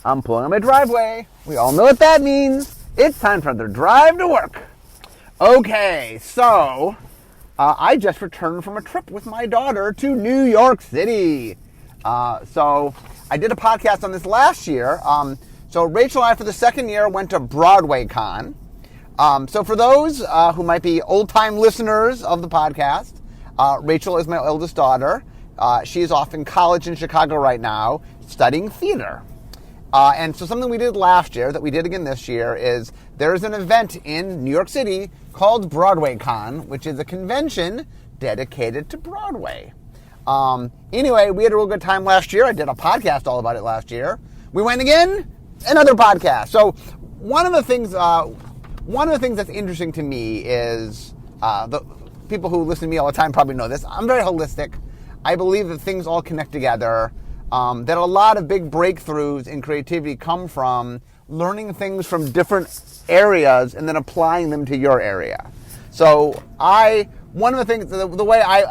I'm pulling on my driveway. We all know what that means. It's time for another drive to work. Okay, so I just returned from a trip with my daughter to New York City. So I did a podcast on this last year. So Rachel and I, for the second year, went to Broadwaycon. So for those who might be old-time listeners of the podcast, Rachel is my eldest daughter. She is off in college in Chicago right now, studying theater. And so something we did last year that we did again this year is there's an event in New York City called Broadwaycon, which is a convention dedicated to Broadway. Anyway, we had a real good time last year. I did a podcast all about it last year. We went again, another podcast. So one of the things that's interesting to me is the people who listen to me all the time probably know this. I'm very holistic. I believe that things all connect together. That a lot of big breakthroughs in creativity come from learning things from different areas and then applying them to your area. So one of the things, the way I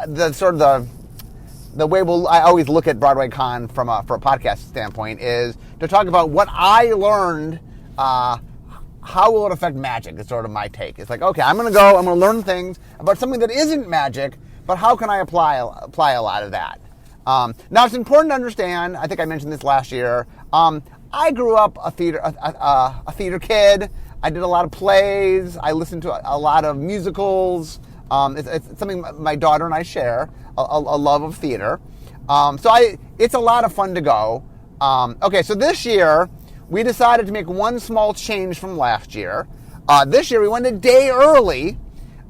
always look at Broadwaycon for a podcast standpoint is to talk about what I learned. How will it affect magic is sort of my take. It's like, okay, I'm going to learn things about something that isn't magic, but how can I apply a lot of that? Now, it's important to understand, I think I mentioned this last year, I grew up a theater kid. I did a lot of plays. I listened to a lot of musicals. It's something my daughter and I share, a love of theater. It's a lot of fun to go. Okay, so this year, we decided to make one small change from last year. This year, we went a day early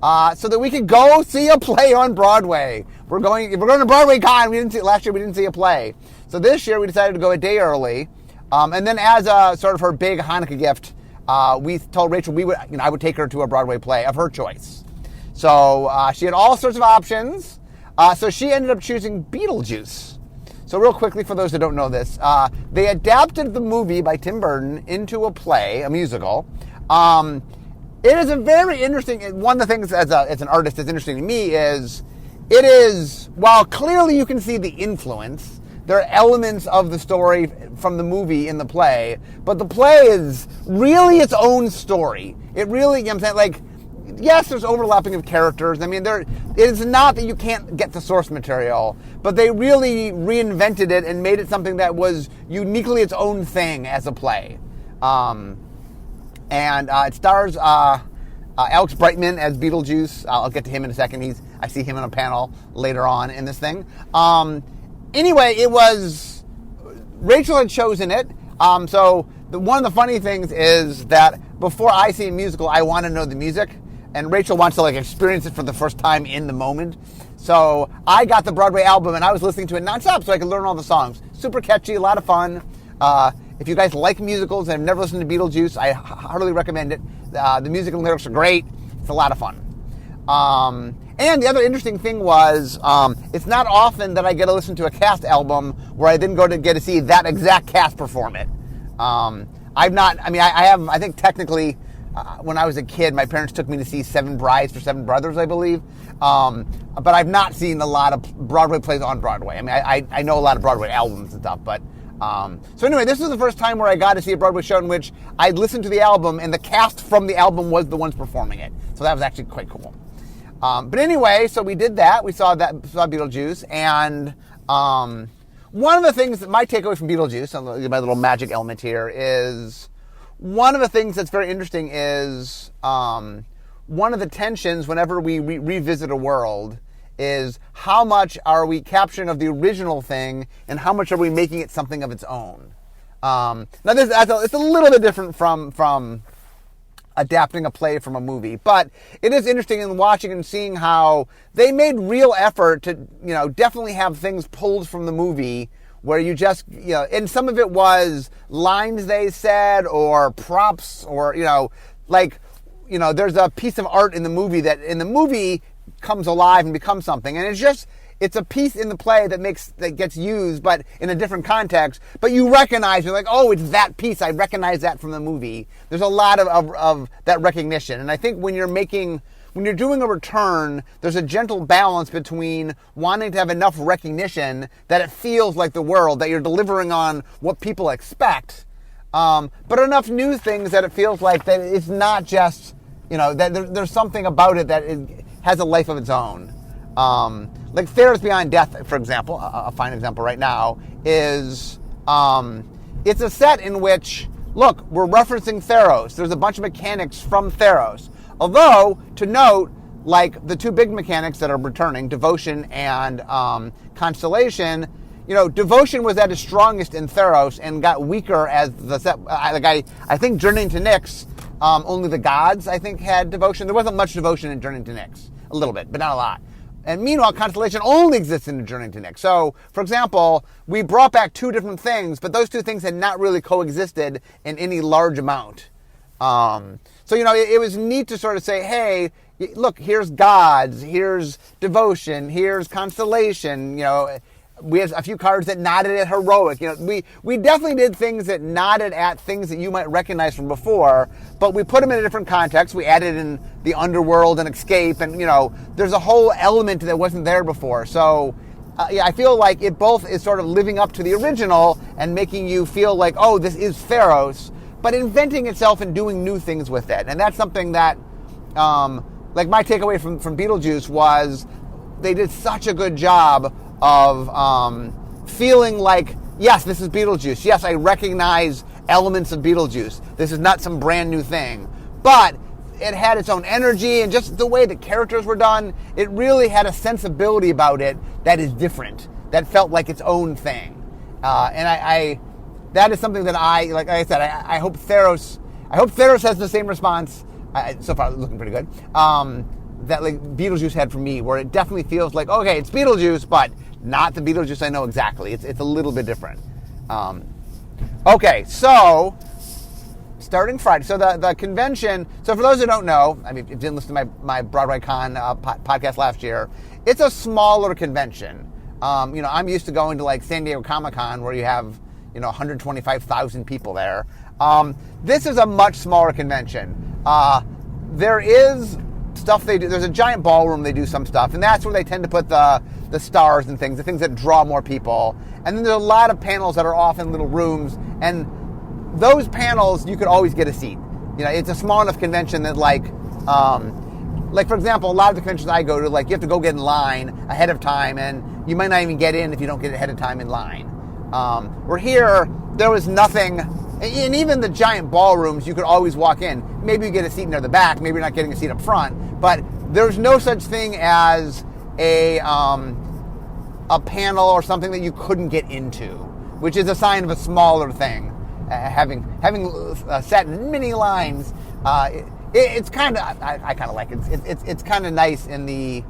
so that we could go see a play on Broadway. We're going to Broadwaycon. Last year we didn't see a play. So this year we decided to go a day early. And then as a sort of her big Hanukkah gift, we told Rachel I would take her to a Broadway play of her choice. So she had all sorts of options. So she ended up choosing Beetlejuice. So real quickly, for those that don't know this, they adapted the movie by Tim Burton into a play, a musical. It is a very interesting, one of the things as an artist that's interesting to me is, while clearly you can see the influence, there are elements of the story from the movie in the play, but the play is really its own story. It really, you know what I'm saying, like, yes, there's overlapping of characters. I mean, it is not that you can't get the source material, but they really reinvented it and made it something that was uniquely its own thing as a play. And it stars Alex Brightman as Beetlejuice. I'll get to him in a second. I see him in a panel later on in this thing. Anyway, Rachel had chosen it. So one of the funny things is that before I see a musical, I want to know the music, and Rachel wants to experience it for the first time in the moment. So I got the Broadway album and I was listening to it nonstop so I could learn all the songs. Super catchy, a lot of fun. If you guys like musicals and have never listened to Beetlejuice, I heartily recommend it. The music and lyrics are great. It's a lot of fun. And the other interesting thing was, it's not often that I get to listen to a cast album where I then get to see that exact cast perform it. I think technically, when I was a kid, my parents took me to see Seven Brides for Seven Brothers, I believe. But I've not seen a lot of Broadway plays on Broadway. I mean, I know a lot of Broadway albums and stuff, but so anyway, this was the first time where I got to see a Broadway show in which I listened to the album and the cast from the album was the ones performing it. So that was actually quite cool. But anyway, so we did that. We saw Beetlejuice, and one of the things that my takeaway from Beetlejuice, my little magic element here, is one of the things that's very interesting is one of the tensions whenever we revisit a world is how much are we capturing of the original thing and how much are we making it something of its own. Now, it's a little bit different from adapting a play from a movie, but it is interesting in watching and seeing how they made real effort to, definitely have things pulled from the movie where you just, and some of it was lines they said or props or, there's a piece of art in the movie that in the movie comes alive and becomes something. And it's a piece in the play that gets used, but in a different context. But you recognize, you're like, oh, it's that piece. I recognize that from the movie. There's a lot of that recognition. And I think when you're doing a return, there's a gentle balance between wanting to have enough recognition that it feels like the world, that you're delivering on what people expect, but enough new things that it feels like that it's not just, that there's something about it that it has a life of its own. Like Theros Beyond Death, for example, a fine example right now, is it's a set in which, look, we're referencing Theros. There's a bunch of mechanics from Theros. Although, to note, like the two big mechanics that are returning, Devotion and Constellation, Devotion was at its strongest in Theros and got weaker as the set. I think Journey to Nyx, only the gods, I think, had Devotion. There wasn't much Devotion in Journey to Nyx. A little bit, but not a lot. And meanwhile, Constellation only exists in Journey to Nyx. So, for example, we brought back two different things, but those two things had not really coexisted in any large amount. It was neat to sort of say, hey, look, here's gods, here's Devotion, here's Constellation, we had a few cards that nodded at heroic. We definitely did things that nodded at things that you might recognize from before, but we put them in a different context. We added in the underworld and escape, and there's a whole element that wasn't there before. So, I feel like it both is sort of living up to the original and making you feel like, oh, this is Theros, but inventing itself and doing new things with it. And that's something that, like my takeaway from Beetlejuice was they did such a good job of feeling like, yes, this is Beetlejuice. Yes, I recognize elements of Beetlejuice. This is not some brand new thing. But it had its own energy, and just the way the characters were done, it really had a sensibility about it that is different, that felt like its own thing. And I that is something that like I said, I hope Theros has the same response. So far, looking pretty good. That like Beetlejuice had for me, where it definitely feels like, okay, it's Beetlejuice, but not the Beetlejuice I know exactly. It's a little bit different. Okay, so starting Friday. So the convention, so for those who don't know, I mean, if you didn't listen to my Broadwaycon podcast last year, it's a smaller convention. I'm used to going to like San Diego Comic-Con where you have, 125,000 people there. This is a much smaller convention. There is stuff they do. There's a giant ballroom, they do some stuff, and that's where they tend to put the stars and things, the things that draw more people. And then there's a lot of panels that are off in little rooms, and those panels, you could always get a seat. It's a small enough convention that like for example, a lot of the conventions I go to, like you have to go get in line ahead of time, and you might not even get in if you don't get ahead of time in line. Where here, there was nothing. And even the giant ballrooms, you could always walk in. Maybe you get a seat near the back. Maybe you're not getting a seat up front. But there's no such thing as a panel or something that you couldn't get into, which is a sign of a smaller thing. Having sat in many lines, it's kind of I kind of like it. It's kind of nice in the.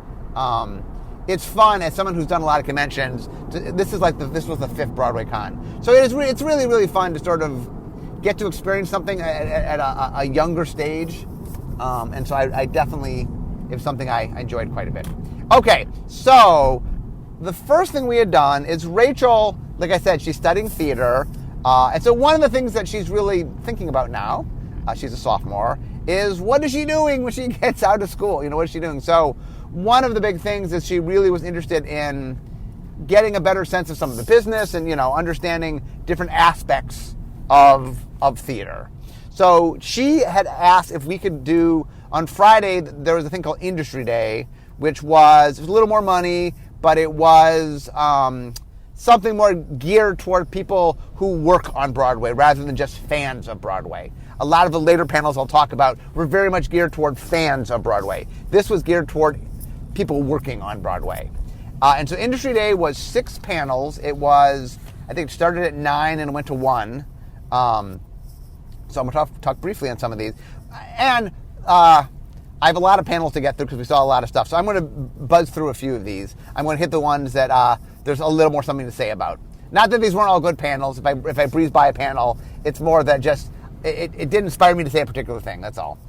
It's fun as someone who's done a lot of conventions. This was the fifth Broadwaycon, so it's really really fun to sort of get to experience something at a younger stage, and so I definitely, it was something I enjoyed quite a bit. Okay, so the first thing we had done is Rachel, like I said, she's studying theater, and so one of the things that she's really thinking about now, she's a sophomore, is what is she doing when she gets out of school? What is she doing? So one of the big things is she really was interested in getting a better sense of some of the business and, understanding different aspects of theater. So she had asked if we could do, on Friday, there was a thing called Industry Day, which was a little more money, but it was something more geared toward people who work on Broadway rather than just fans of Broadway. A lot of the later panels I'll talk about were very much geared toward fans of Broadway. This was geared toward people working on Broadway. And so Industry Day was 6 panels. It was, I think it started at 9 and went to 1. So I'm going to talk briefly on some of these. And I have a lot of panels to get through because we saw a lot of stuff. So I'm going to buzz through a few of these. I'm going to hit the ones that there's a little more something to say about. Not that these weren't all good panels. If I breeze by a panel, it's more that just, it didn't inspire me to say a particular thing. That's all.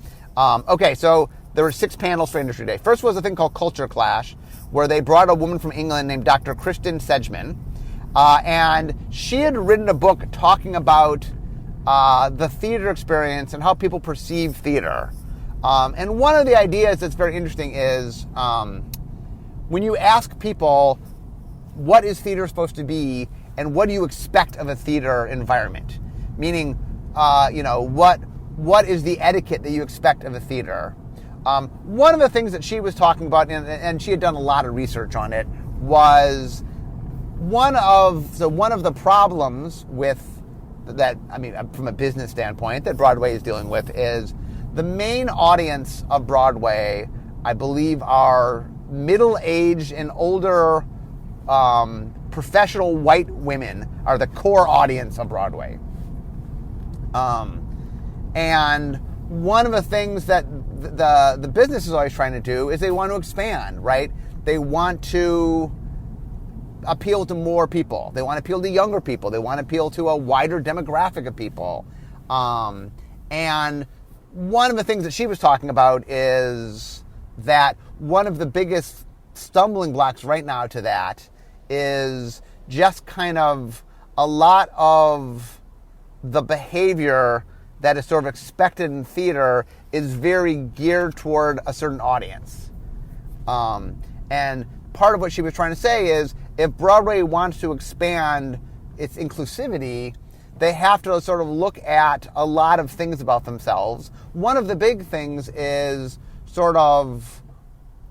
Okay, so there were 6 panels for Industry Day. First was a thing called Culture Clash, where they brought a woman from England named Dr. Kristen Sedgman. And she had written a book talking about the theater experience and how people perceive theater. And one of the ideas that's very interesting is when you ask people, what is theater supposed to be and what do you expect of a theater environment? Meaning, what is the etiquette that you expect of a theater. One of the things that she was talking about, and she had done a lot of research on it, was one of the problems with that, from a business standpoint, that Broadway is dealing with is the main audience of Broadway, I believe, are middle-aged and older professional white women are the core audience of Broadway. And one of the things that the business is always trying to do is they want to expand, right? They want to appeal to more people. They want to appeal to younger people. They want to appeal to a wider demographic of people. And one of the things that she was talking about is that one of the biggest stumbling blocks right now to that is just kind of a lot of the behavior that is sort of expected in theater is very geared toward a certain audience. And part of what she was trying to say is if Broadway wants to expand its inclusivity, they have to sort of look at a lot of things about themselves. One of the big things is sort of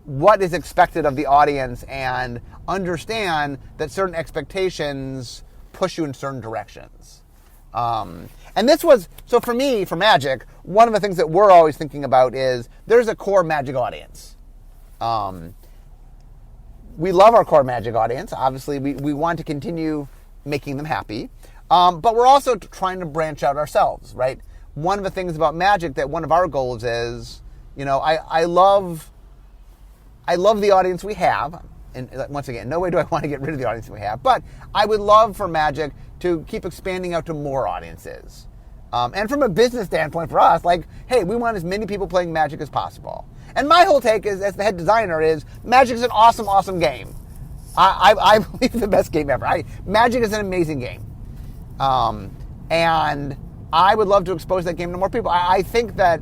what is expected of the audience and understand that certain expectations push you in certain directions. And this was, so for me, for Magic, one of the things that we're always thinking about is there's a core Magic audience. We love our core Magic audience. Obviously, we want to continue making them happy. But we're also trying to branch out ourselves, right? One of the things about Magic that one of our goals is, I love the audience we have. And once again, no way do I want to get rid of the audience we have. But I would love for Magic to keep expanding out to more audiences. And from a business standpoint for us, hey, we want as many people playing Magic as possible. And my whole take is, as the head designer, is Magic is an awesome, awesome game. I believe the best game ever. Magic is an amazing game. And I would love to expose that game to more people. I think a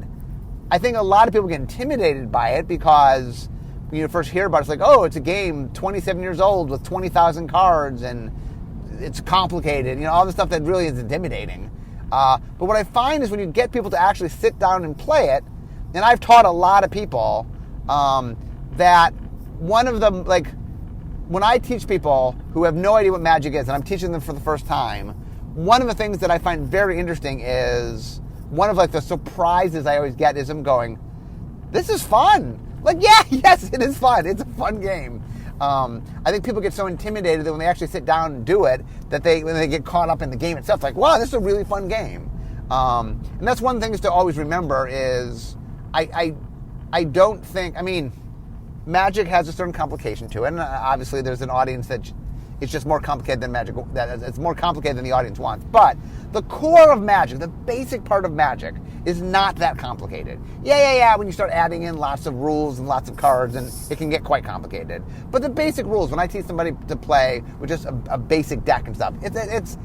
lot of people get intimidated by it because when you first hear about it, it's like, oh, it's a game 27 years old with 20,000 cards and it's complicated, all the stuff that really is intimidating. But what I find is when you get people to actually sit down and play it, and I've taught a lot of people that one of them, when I teach people who have no idea what Magic is, and I'm teaching them for the first time, one of the things that I find very interesting is one of the surprises I always get is them going, this is fun. Yes, it is fun. It's a fun game. I think people get so intimidated that when they actually sit down and do it, that when they get caught up in the game itself, wow, this is a really fun game. And that's one of the things to always remember is I don't think, Magic has a certain complication to it, and obviously there's an audience that it's just more complicated than Magic, it's more complicated than the audience wants. But the core of Magic, the basic part of Magic, is not that complicated. Yeah, when you start adding in lots of rules and lots of cards, and it can get quite complicated. But the basic rules, when I teach somebody to play with just a basic deck and stuff, it's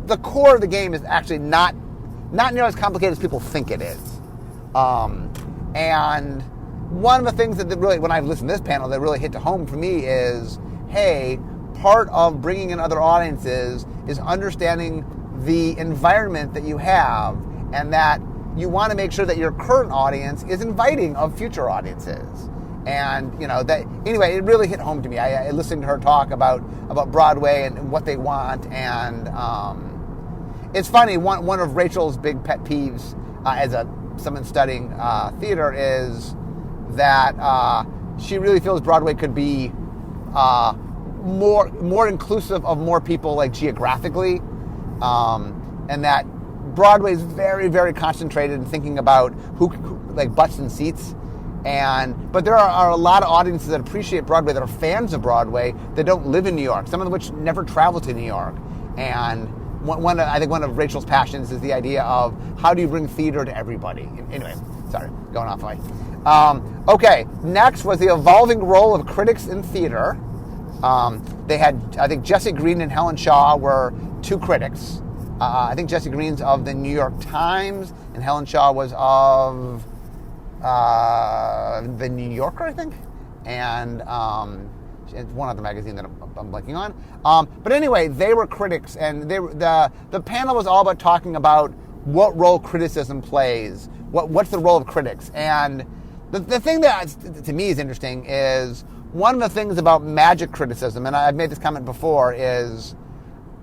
the core of the game is actually not nearly as complicated as people think it is. And one of the things that really, when I've listened to this panel, that really hit to home for me is, hey, part of bringing in other audiences is understanding the environment that you have, and that you want to make sure that your current audience is inviting of future audiences. And that anyway, it really hit home to me. I listened to her talk about Broadway and what they want, and it's funny. One of Rachel's big pet peeves as someone studying theater is that she really feels Broadway could be more inclusive of more people, geographically, and that Broadway is very, very concentrated in thinking about who butts and seats. But there are a lot of audiences that appreciate Broadway, that are fans of Broadway, that don't live in New York, some of which never travel to New York. And I think one of Rachel's passions is the idea of how do you bring theater to everybody. Anyway, sorry, going off my... Okay, next was the evolving role of critics in theater. They had, I think, Jesse Green and Helen Shaw were two critics. I think Jesse Green's of the New York Times, and Helen Shaw was of the New Yorker, I think, and it's one other magazine that I'm blanking on. But anyway, they were critics, and the panel was all about talking about what role criticism plays. What's the role of critics? And the thing that to me is interesting is one of the things about magic criticism, and I've made this comment before, is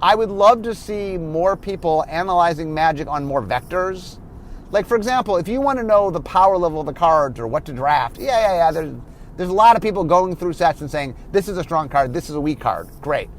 I would love to see more people analyzing magic on more vectors. Like, for example, if you want to know the power level of the cards or what to draft, there's a lot of people going through sets and saying, this is a strong card, this is a weak card. Great.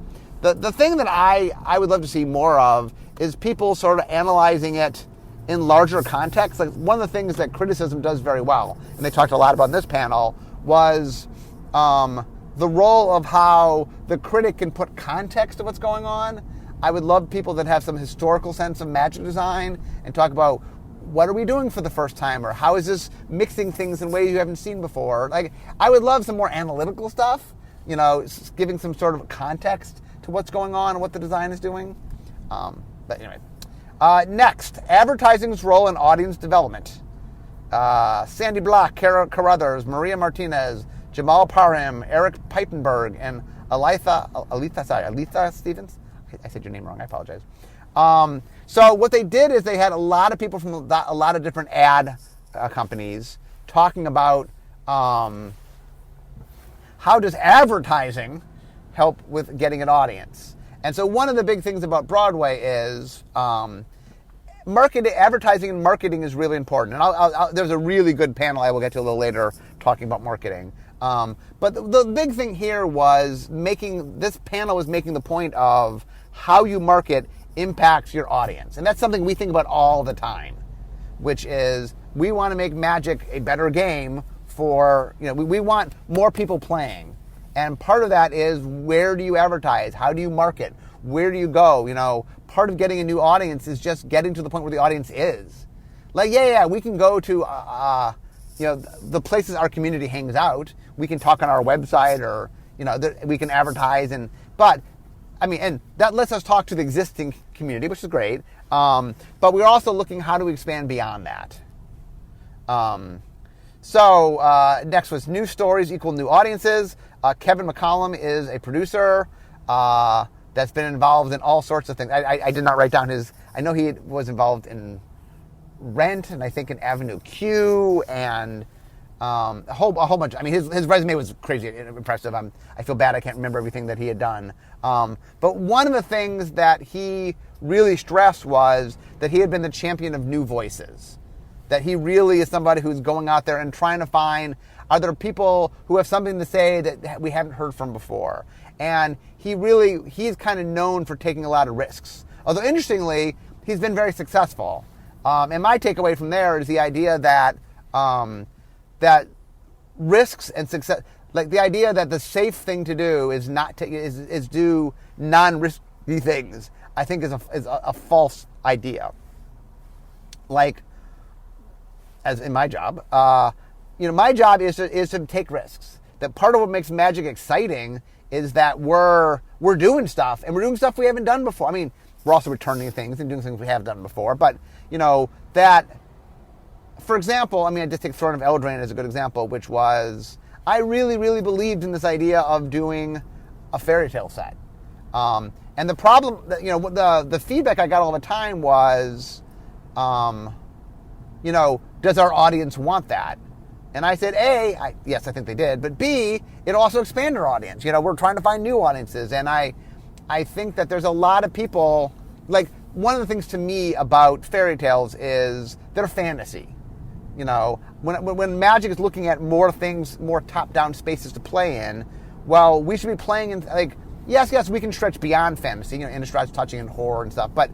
The thing that I would love to see more of is people sort of analyzing it in larger context. Like, one of the things that criticism does very well, and they talked a lot about in this panel, was the role of how the critic can put context to what's going on. I would love people that have some historical sense of magic design and talk about what are we doing for the first time, or how is this mixing things in ways you haven't seen before. Like, I would love some more analytical stuff, giving some sort of context to what's going on and what the design is doing. But anyway, next, advertising's role in audience development. Sandy Block, Kara Carruthers, Maria Martinez, Jamal Parham, Eric Piepenberg, and Aletha Stevens. I said your name wrong. I apologize. So what they did is they had a lot of people from a lot of different ad companies talking about how does advertising help with getting an audience. And so one of the big things about Broadway is marketing, advertising and marketing is really important. And there's a really good panel I will get to a little later talking about marketing. But the big thing here was this panel was making the point of how you market impacts your audience. And that's something we think about all the time, which is we want to make Magic a better game for, we want more people playing. And part of that is, where do you advertise? How do you market? Where do you go? Part of getting a new audience is just getting to the point where the audience is. Like, we can go to, the places our community hangs out. We can talk on our website, or, we can advertise. And that lets us talk to the existing community, which is great. But we're also looking, how do we expand beyond that? Next was new stories equal new audiences. Kevin McCollum is a producer that's been involved in all sorts of things. I did not write down I know he was involved in Rent, and I think in Avenue Q, and a whole bunch. His resume was crazy impressive. I feel bad I can't remember everything that he had done. But one of the things that he really stressed was that he had been the champion of new voices. That he really is somebody who's going out there and trying to find, are there people who have something to say that we haven't heard from before? And he's kind of known for taking a lot of risks. Although, interestingly, he's been very successful. And my takeaway from there is the idea that that risks and success, like the idea that the safe thing to do is is do non-risky things, I think is a false idea. Like, as in my job, my job is to take risks. That part of what makes Magic exciting is that we're doing stuff, and we're doing stuff we haven't done before. We're also returning things and doing things we have done before, but that, for example, I just take Throne of Eldraine as a good example, which was, I really, really believed in this idea of doing a fairy tale set. And the problem, the feedback I got all the time was, does our audience want that? And I said, yes, I think they did, but B, it also expanded our audience. We're trying to find new audiences, and I think that there's a lot of people, like, one of the things to me about fairy tales is they're fantasy. When Magic is looking at more things, more top-down spaces to play in, well, we should be playing in, like, yes, we can stretch beyond fantasy, Innistrad touching in horror and stuff, but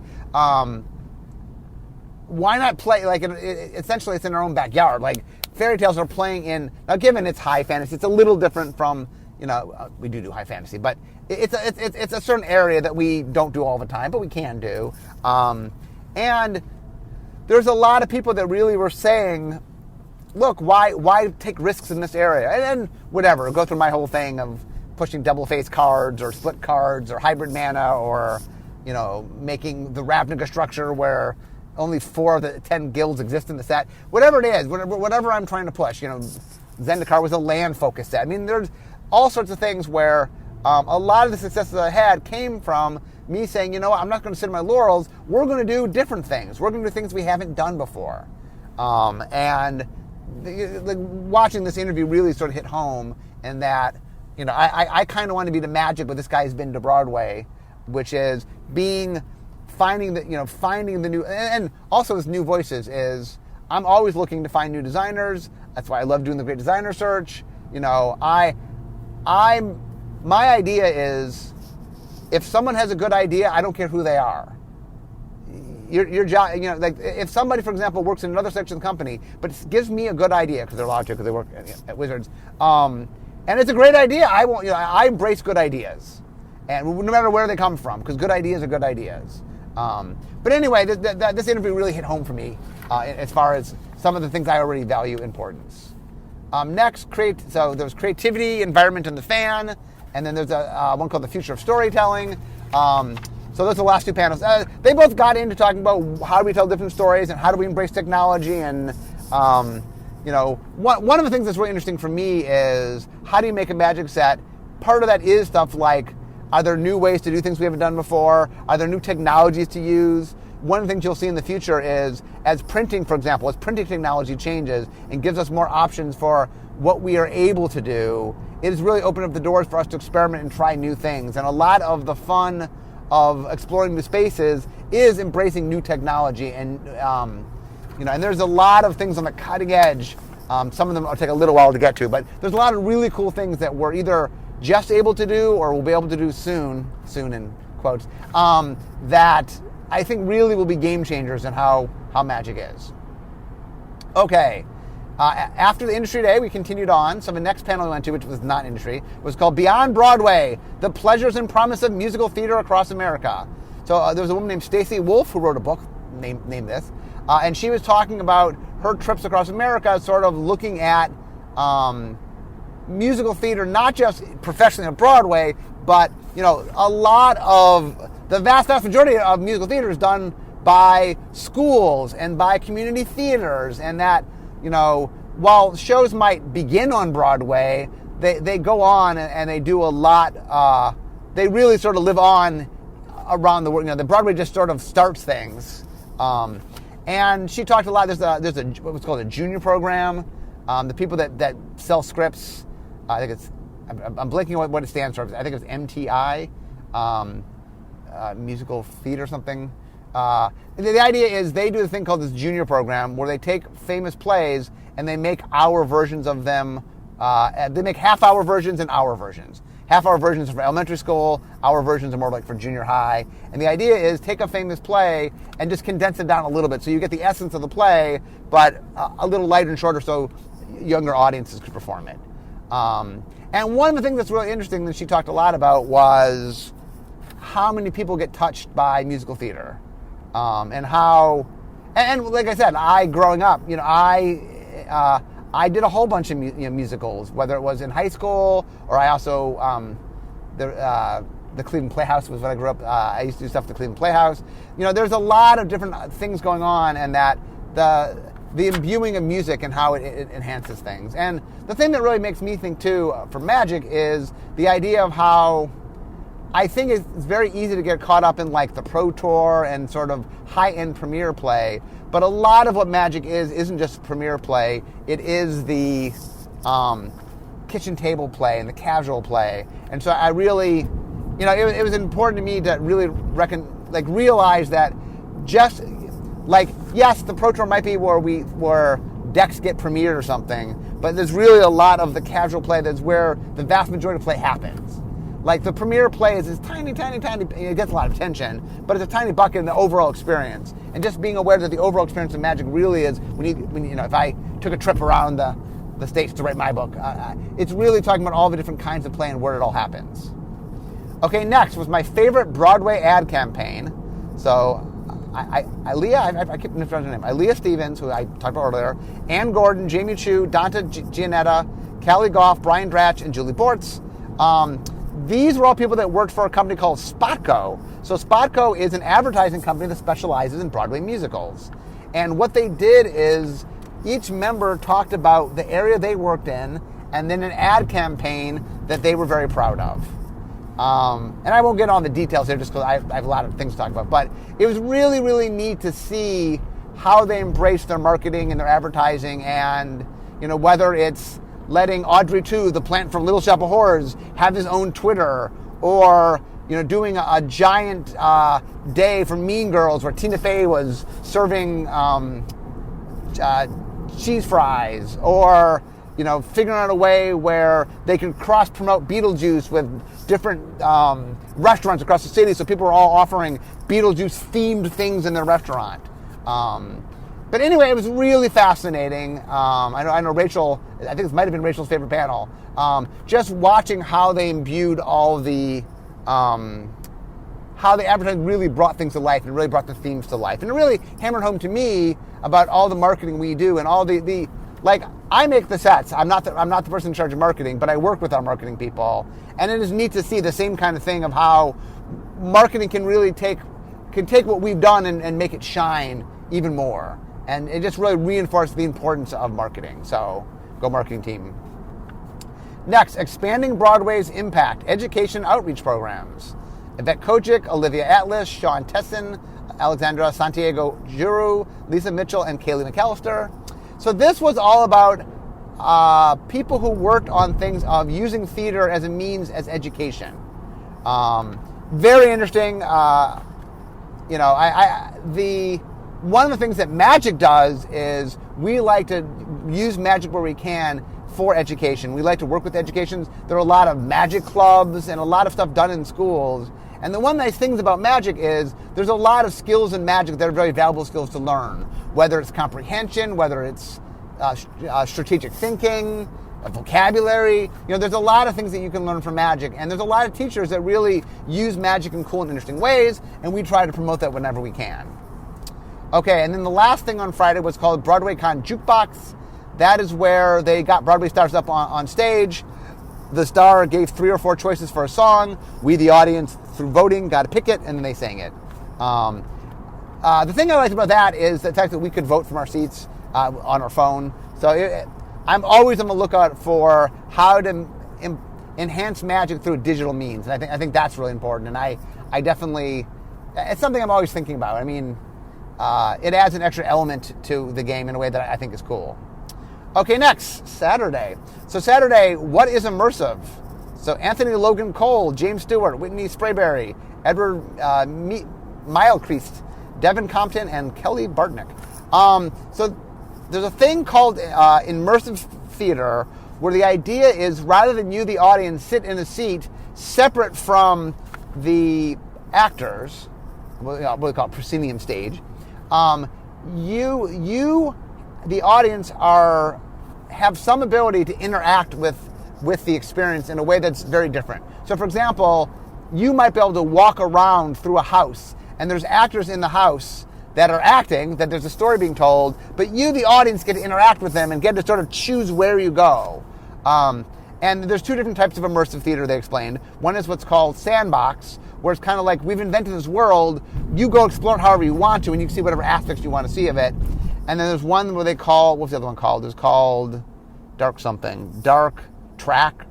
why not play, like, essentially it's in our own backyard. Like, fairy tales are playing in, now given it's high fantasy, it's a little different from, we do high fantasy, but it's a certain area that we don't do all the time, but we can do. And there's a lot of people that really were saying, look, why take risks in this area? And whatever, go through my whole thing of pushing double face cards or split cards or hybrid mana, or, making the Ravnica structure where only 4 of the 10 guilds exist in the set. Whatever it is, whatever I'm trying to push. Zendikar was a land-focused set. There's all sorts of things where a lot of the successes I had came from me saying, you know what, I'm not going to sit on my laurels. We're going to do different things. We're going to do things we haven't done before. Watching this interview really sort of hit home in that, you know, I kind of want to be the magic, but this guy's been to Broadway, which is finding the new, and also as new voices is, I'm always looking to find new designers. That's why I love doing the Great Designer Search. You know, my idea is, if someone has a good idea, I don't care who they are. Your job, you know, like if somebody, for example, works in another section of the company, but gives me a good idea because they're allowed to, because they work at Wizards, and it's a great idea. I embrace good ideas, and no matter where they come from, because good ideas are good ideas. But anyway, this interview really hit home for me as far as some of the things I already value importance. Next, so there's creativity, environment, and the fan, and then there's one called the future of storytelling. So those are the last two panels. They both got into talking about how do we tell different stories and how do we embrace technology. And, you know, one of the things that's really interesting for me is how do you make a magic set? Part of that is stuff like, are there new ways to do things we haven't done before? Are there new technologies to use? One of the things you'll see in the future is, as printing, for example, as printing technology changes and gives us more options for what we are able to do, it has really opened up the doors for us to experiment and try new things. And a lot of the fun of exploring the spaces is embracing new technology, and you know, and there's a lot of things on the cutting edge. Some of them will take a little while to get to, but there's a lot of really cool things that we're either just able to do or we'll be able to do soon in quotes, that I think really will be game changers in how magic is. Okay. After the industry day, we continued on. So the next panel we went to, which was not industry, was called Beyond Broadway, The Pleasures and Promise of Musical Theater Across America. So there was a woman named Stacey Wolf who wrote a book named this. And she was talking about her trips across America, sort of looking at musical theater, not just professionally on Broadway, but, you know, a lot of the vast majority of musical theater is done by schools and by community theaters, and that, you know, while shows might begin on Broadway, they go on and they do a lot. They really sort of live on around the world. You know, the Broadway just sort of starts things. And she talked a lot. There's what's called a junior program. The people that sell scripts. I think it's. I'm blanking on what it stands for. I think it's MTI, musical theater or something. The idea is they do a thing called this junior program where they take famous plays and they make hour versions of them. They make half-hour versions and hour versions. Half-hour versions are for elementary school, hour versions are more like for junior high. And the idea is take a famous play and just condense it down a little bit so you get the essence of the play, but a little lighter and shorter so younger audiences could perform it. And one of the things that's really interesting that she talked a lot about was how many people get touched by musical theater. And how, and like I said, growing up, you know, I did a whole bunch of musicals, whether it was in high school or I also the Cleveland Playhouse was when I grew up. I used to do stuff at the Cleveland Playhouse. You know, there's a lot of different things going on, and that the imbuing of music and how it enhances things. And the thing that really makes me think too for magic is the idea of how I think it's very easy to get caught up in like the Pro Tour and sort of high-end premiere play, but a lot of what magic isn't just premiere play. It is the kitchen table play and the casual play. And so I really, you know, it was important to me to really realize that just like, yes, the Pro Tour might be where decks get premiered or something, but there's really a lot of the casual play that's where the vast majority of play happens. Like the premiere play is this tiny, it gets a lot of attention, but it's a tiny bucket in the overall experience. And just being aware that the overall experience of magic really is, when you know, if I took a trip around the States to write my book, it's really talking about all the different kinds of play and where it all happens. Okay, next was my favorite Broadway ad campaign. So I keep mispronouncing her name. Ilea Stevens, who I talked about earlier, Ann Gordon, Jamie Chu, Dante Gianetta, Callie Goff, Brian Dratch, and Julie Bortz. These were all people that worked for a company called Spotco. So Spotco is an advertising company that specializes in Broadway musicals. And what they did is each member talked about the area they worked in and then an ad campaign that they were very proud of. And I won't get on the details here just because I have a lot of things to talk about. But it was really, really neat to see how they embrace their marketing and their advertising, and whether it's letting Audrey 2, the plant from Little Shop of Horrors, have his own Twitter, or doing a giant day for Mean Girls where Tina Fey was serving cheese fries, or figuring out a way where they can cross-promote Beetlejuice with different restaurants across the city, so people are all offering Beetlejuice-themed things in their restaurant. But anyway, it was really fascinating. I know Rachel, I think this might have been Rachel's favorite panel, just watching how they imbued all the, how the advertising really brought things to life and really brought the themes to life. And it really hammered home to me about all the marketing we do and all the like, I make the sets. I'm not the person in charge of marketing, but I work with our marketing people. And it is neat to see the same kind of thing of how marketing can really take what we've done and make it shine even more. And it just really reinforced the importance of marketing. So, go marketing team. Next, expanding Broadway's impact, education outreach programs. Yvette Kojic, Olivia Atlas, Sean Tesson, Alexandra Santiago Juru, Lisa Mitchell, and Kaylee McAllister. So this was all about people who worked on things of using theater as a means as education. Very interesting. One of the things that magic does is we like to use magic where we can for education. We like to work with educations. There are a lot of magic clubs and a lot of stuff done in schools. And the one nice things about magic is there's a lot of skills in magic that are very valuable skills to learn, whether it's comprehension, whether it's strategic thinking, vocabulary. There's a lot of things that you can learn from magic, and there's a lot of teachers that really use magic in cool and interesting ways, and we try to promote that whenever we can. Okay, and then the last thing on Friday was called Broadwaycon Jukebox. That is where they got Broadway stars up on stage. The star gave 3 or 4 choices for a song. We, the audience, through voting, got to pick it, and then they sang it. The thing I liked about that is the fact that we could vote from our seats on our phone. So I'm always on the lookout for how to enhance magic through digital means, and I think that's really important. And I definitely, it's something I'm always thinking about. I mean, it adds an extra element to the game in a way that I think is cool. Okay, next, Saturday. So Saturday, what is immersive? So Anthony Logan Cole, James Stewart, Whitney Sprayberry, Edward Milecreast, Devin Compton, and Kelly Bartnick. So there's a thing called immersive theater where the idea is rather than you, the audience, sit in a seat separate from the actors, what we call proscenium stage, you the audience have some ability to interact with the experience in a way that's very different. So, for example, you might be able to walk around through a house, and there's actors in the house that are acting, that there's a story being told, but you, the audience, get to interact with them and get to sort of choose where you go. And there's 2 different types of immersive theater, they explained. One is what's called sandbox, where it's kind of like we've invented this world, you go explore it however you want to, and you can see whatever aspects you want to see of it. And then there's one where they call, what's the other one called? It's called Dark Track.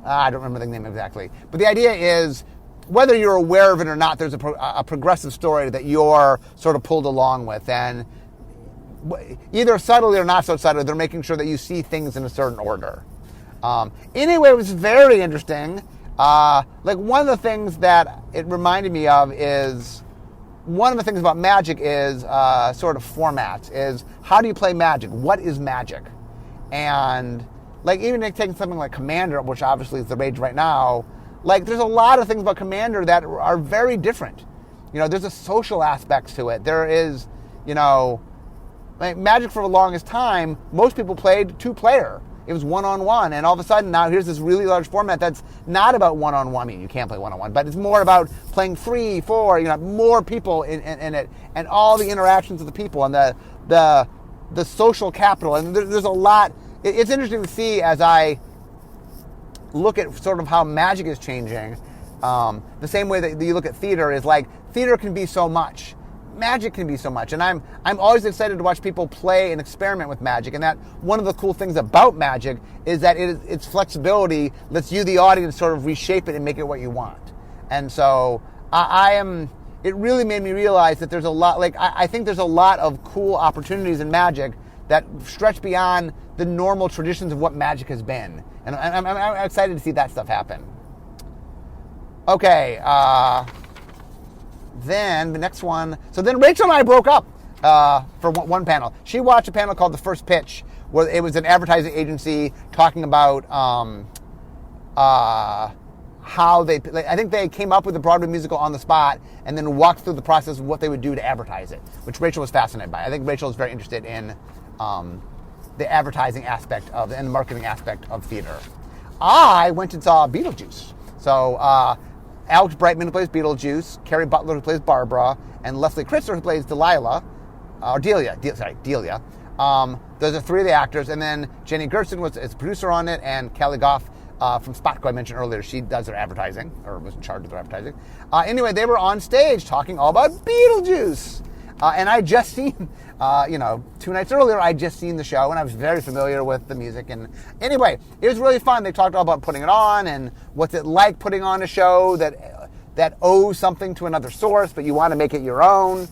I don't remember the name exactly. But the idea is, whether you're aware of it or not, there's a progressive story that you're sort of pulled along with. And either subtly or not so subtly, they're making sure that you see things in a certain order. Anyway, it was very interesting. Like, one of the things that it reminded me of is, one of the things about magic is sort of formats, is how do you play magic? What is magic? And like, even taking something like Commander, which obviously is the rage right now, like, there's a lot of things about Commander that are very different. There's a social aspects to it. There is, like Magic for the longest time, most people played 2-player. It was one-on-one, and all of a sudden now here's this really large format that's not about one-on-one. I mean, you can't play one-on-one, but it's more about playing 3, 4, more people in it, and all the interactions with the people and the social capital. And there's a lot. It's interesting to see as I look at sort of how magic is changing. The same way that you look at theater is like, theater can be so much. magic can be so much. And I'm always excited to watch people play and experiment with magic. And that one of the cool things about magic is that its flexibility lets you, the audience, sort of reshape it and make it what you want. And so it really made me realize that there's a lot, I think there's a lot of cool opportunities in magic that stretch beyond the normal traditions of what magic has been. And I'm excited to see that stuff happen. Okay, then the next one. So then Rachel and I broke up for one panel. She watched a panel called The First Pitch, where it was an advertising agency talking about how they, I think they came up with the Broadway musical on the spot and then walked through the process of what they would do to advertise it, which Rachel was fascinated by. I think Rachel is very interested in the advertising aspect and the marketing aspect of theater. I went and saw Beetlejuice. So Alex Brightman, who plays Beetlejuice, Carrie Butler, who plays Barbara, and Leslie Kritzer, who plays Delia. Those are three of the actors. And then Jenny Gerson is a producer on it, and Callie Goff from Spotco I mentioned earlier, she does their advertising, or was in charge of their advertising. Anyway, they were on stage talking all about Beetlejuice. And I just seen, 2 nights earlier, I just seen the show, and I was very familiar with the music. And anyway, it was really fun. They talked all about putting it on and what's it like putting on a show that owes something to another source, but you want to make it your own.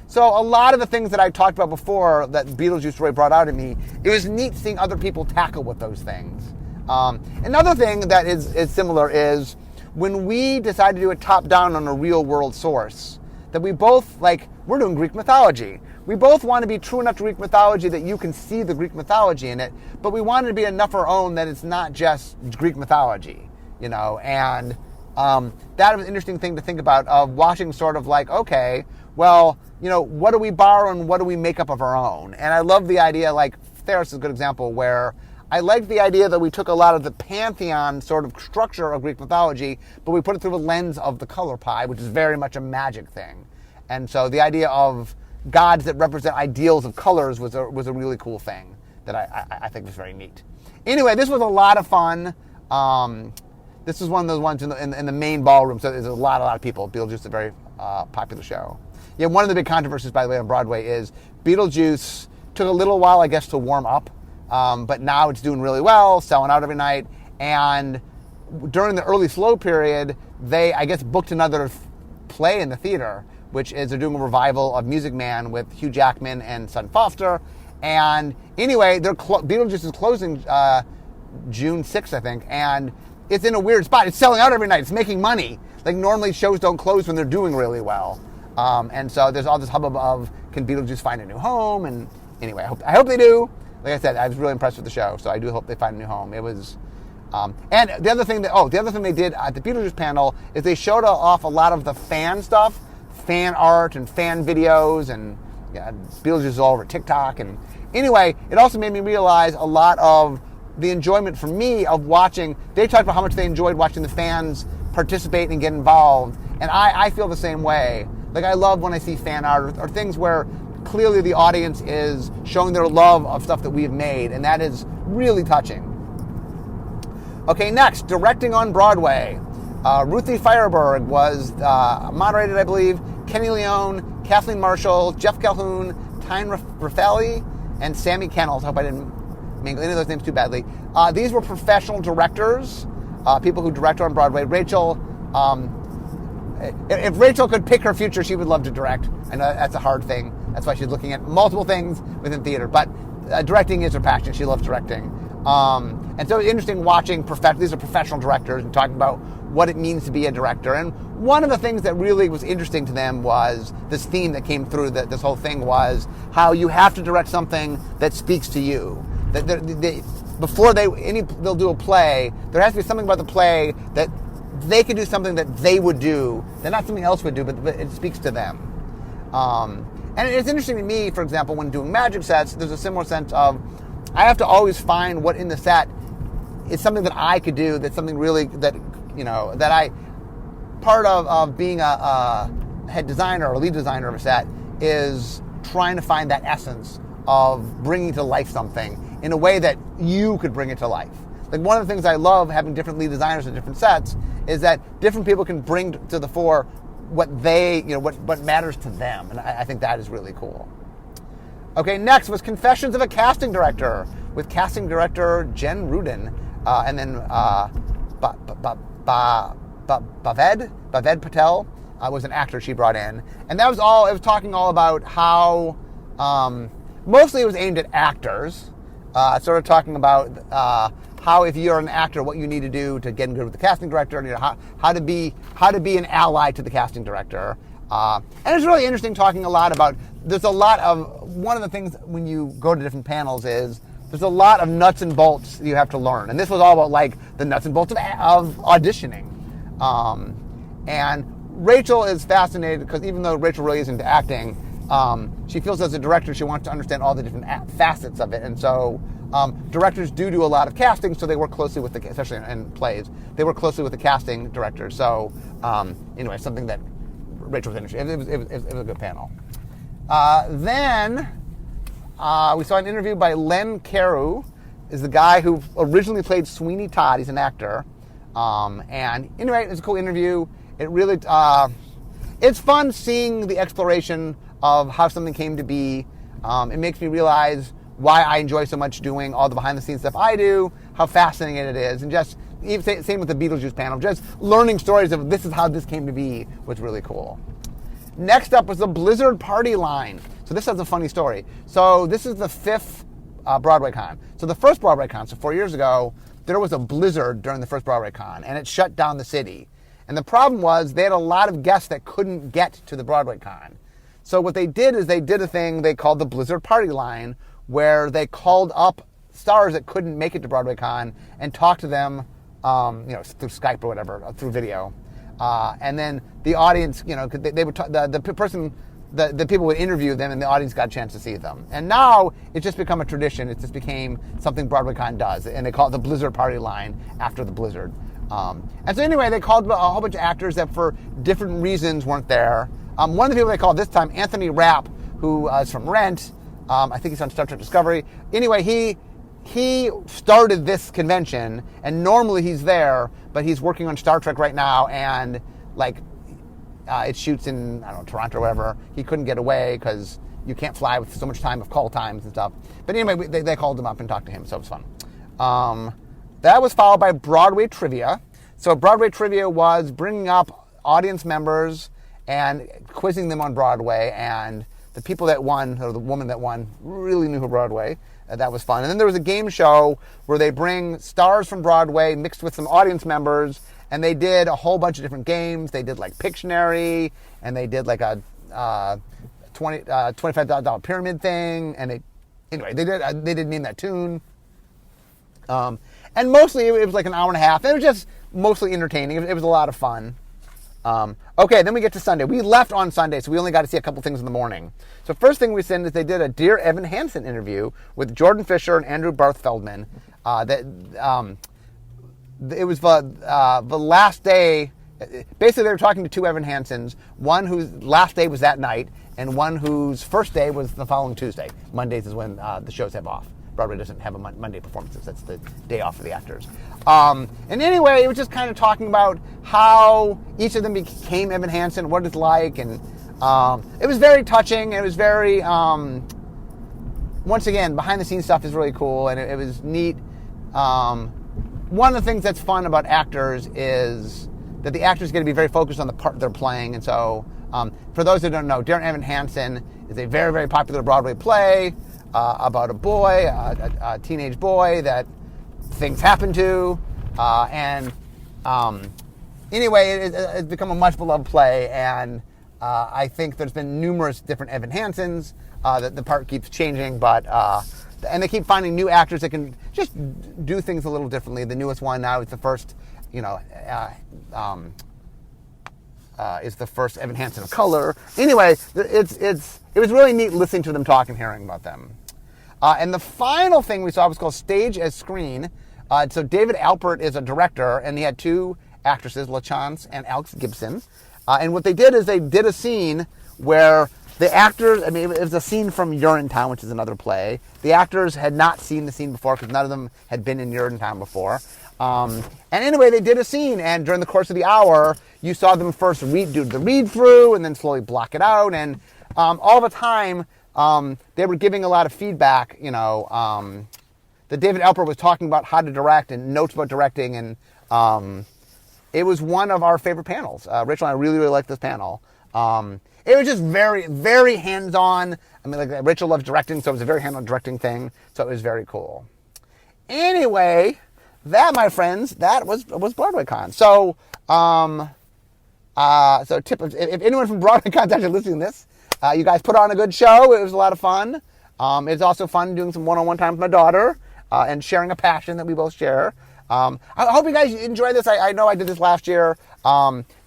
So a lot of the things that I talked about before that Beetlejuice really brought out in me, it was neat seeing other people tackle with those things. Another thing that is similar is when we decide to do a top-down on a real-world source, that we both, we're doing Greek mythology. We both want to be true enough to Greek mythology that you can see the Greek mythology in it, but we want it to be enough our own that it's not just Greek mythology, and that was an interesting thing to think about, of watching sort of okay, well, what do we borrow and what do we make up of our own? And I love the idea, Theros is a good example, where I like the idea that we took a lot of the pantheon sort of structure of Greek mythology, but we put it through the lens of the color pie, which is very much a magic thing. And so the idea of gods that represent ideals of colors was a really cool thing that I think was very neat. Anyway, this was a lot of fun. This was one of those ones in the main ballroom, so there's a lot of people. Beetlejuice is a very popular show. Yeah, one of the big controversies, by the way, on Broadway is Beetlejuice took a little while, I guess, to warm up. But now it's doing really well, selling out every night. And during the early slow period, they, I guess, booked another play in the theater, which is they're doing a revival of Music Man with Hugh Jackman and Sutton Foster. And anyway, Beetlejuice is closing June 6th, I think, and it's in a weird spot. It's selling out every night. It's making money. Normally shows don't close when they're doing really well. And so there's all this hubbub of, can Beetlejuice find a new home? And anyway, I hope they do. Like I said, I was really impressed with the show, so I do hope they find a new home. It was, and the other thing they did at the Beetlejuice panel is they showed off a lot of the fan stuff, fan art and fan videos, and Beetlejuice is all over TikTok. And anyway, it also made me realize a lot of the enjoyment for me of watching. They talked about how much they enjoyed watching the fans participate and get involved, and I feel the same way. I love when I see fan art or things where clearly the audience is showing their love of stuff that we've made, and that is really touching. Okay, next, directing on Broadway. Ruthie Fireberg was moderated, I believe. Kenny Leone, Kathleen Marshall, Jeff Calhoun, Tyne Raffaelli, and Sammy Kennels. I hope I didn't mingle any of those names too badly. These were professional directors, people who direct on Broadway. Rachel, if Rachel could pick her future, she would love to direct. I know that's a hard thing. That's why she's looking at multiple things within theater. But directing is her passion. She loves directing. And so it's interesting watching these are professional directors and talking about what it means to be a director. And one of the things that really was interesting to them was this theme that came through this whole thing was how you have to direct something that speaks to you. Before they'll do a play, there has to be something about the play that they can do something that they would do, that not something else would do, but it speaks to them. And it's interesting to me, for example, when doing magic sets, there's a similar sense of I have to always find what in the set is something that I could do, that's something really that part of being a head designer or a lead designer of a set is trying to find that essence of bringing to life something in a way that you could bring it to life. One of the things I love having different lead designers in different sets is that different people can bring to the fore what matters to them, and I think that is really cool. Okay, next was Confessions of a Casting Director with casting director Jen Rudin, and then Bhaved Patel was an actor she brought in, and that was all. It was talking all about how mostly it was aimed at actors, sort of talking about how if you're an actor, what you need to do to get in good with the casting director, and how to be an ally to the casting director. And it's really interesting talking a lot about. There's a lot of one of the things when you go to different panels is there's a lot of nuts and bolts you have to learn, and this was all about like the nuts and bolts of auditioning. And Rachel is fascinated because even though Rachel really isn't into acting, she feels as a director she wants to understand all the different facets of it, and so directors do a lot of casting, so they work closely with especially in plays, they work closely with the casting director. So anyway, something that Rachel was interested in. It was a good panel. Then we saw an interview by Len Carew, is the guy who originally played Sweeney Todd. He's an actor. And anyway, it was a cool interview. It really, it's fun seeing the exploration of how something came to be. It makes me realize why I enjoy so much doing all the behind-the-scenes stuff I do, how fascinating it is, and just same with the Beetlejuice panel, just learning stories of this is how this came to be was really cool. Next up was the Blizzard party line. So this has a funny story. So this is the 5th Broadwaycon. So the first Broadwaycon, so 4 years ago, there was a blizzard during the first Broadwaycon, and it shut down the city. And the problem was they had a lot of guests that couldn't get to the Broadwaycon. So what they did is they did a thing they called the Blizzard party line, where they called up stars that couldn't make it to Broadwaycon and talked to them, through Skype or whatever, through video. And then the audience, they would the people would interview them, and the audience got a chance to see them. And now it's just become a tradition. It just became something Broadwaycon does, and they call it the Blizzard party line after the blizzard. And so anyway, they called a whole bunch of actors that for different reasons weren't there. One of the people they called this time, Anthony Rapp, who is from Rent. I think he's on Star Trek Discovery. Anyway, he started this convention, and normally he's there, but he's working on Star Trek right now, and it shoots in, Toronto or whatever. He couldn't get away because you can't fly with so much time of call times and stuff. But anyway, they called him up and talked to him, so it was fun. That was followed by Broadway Trivia. So Broadway Trivia was bringing up audience members and quizzing them on Broadway, and the people that won, or the woman that won, really knew her Broadway. That was fun. And then there was a game show where they bring stars from Broadway mixed with some audience members, and they did a whole bunch of different games. They did like Pictionary, and they did like a $25 pyramid thing, and they did Name That Tune. And mostly it was like an hour and a half. It was just mostly entertaining. It was a lot of fun. Okay, then we get to Sunday. We left on Sunday, so we only got to see a couple things in the morning. So first thing we seen is they did a Dear Evan Hansen interview with Jordan Fisher and Andrew Barth Feldman. It was the last day. Basically, they were talking to two Evan Hansens, one whose last day was that night, and one whose first day was the following Tuesday. Mondays is when the shows have off. Broadway doesn't have a Monday performances. That's the day off for the actors. And anyway, it was just kind of talking about how each of them became Evan Hansen, what it's like, and it was very touching. It was very, once again, behind-the-scenes stuff is really cool, and it was neat. One of the things that's fun about actors is that the actors get to be very focused on the part they're playing, and so for those who don't know, Dear Evan Hansen is a very, very popular Broadway play about a boy, a teenage boy that things happen to, anyway, it's become a much beloved play, and I think there's been numerous different Evan Hansens. That the part keeps changing, but and they keep finding new actors that can just do things a little differently. The newest one now is the first, is the first Evan Hansen of color. Anyway, it was really neat listening to them talk and hearing about them. And the final thing we saw was called Stage as Screen. So David Alpert is a director, and he had two actresses, LaChance and Alex Gibson. And what they did is they did a scene where the actors, it was a scene from Urinetown, which is another play. The actors had not seen the scene before because none of them had been in Urinetown before. And anyway, they did a scene, and during the course of the hour, you saw them first do the read through, and then slowly block it out, and all the time they were giving a lot of feedback. That David Alper was talking about how to direct and notes about directing, and it was one of our favorite panels. Rachel and I really, really liked this panel. It was just very, very hands-on. I mean, like Rachel loves directing, so it was a very hands-on directing thing. So it was very cool. Anyway, that, my friends, that was Broadwaycon. So, tip: if anyone from Broadwaycon is actually listening to this, you guys put on a good show. It was a lot of fun. It's also fun doing some one-on-one time with my daughter and sharing a passion that we both share. I hope you guys enjoy this. I know I did this last year.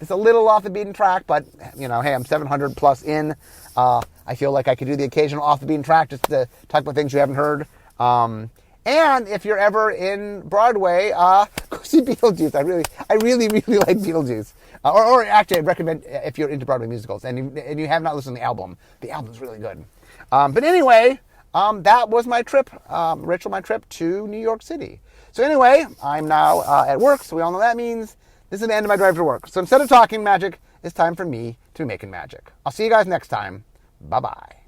It's a little off the beaten track, but, hey, I'm 700 plus in. I feel like I could do the occasional off the beaten track just to talk about things you haven't heard. And if you're ever in Broadway, go see Beetlejuice. I really, really like Beetlejuice. Or actually, I'd recommend if you're into Broadway musicals and you have not listened to the album. The album's really good. But anyway, that was my trip, Rachel, my trip to New York City. So anyway, I'm now at work, so we all know that means this is the end of my drive to work. So instead of talking magic, it's time for me to be making magic. I'll see you guys next time. Bye-bye.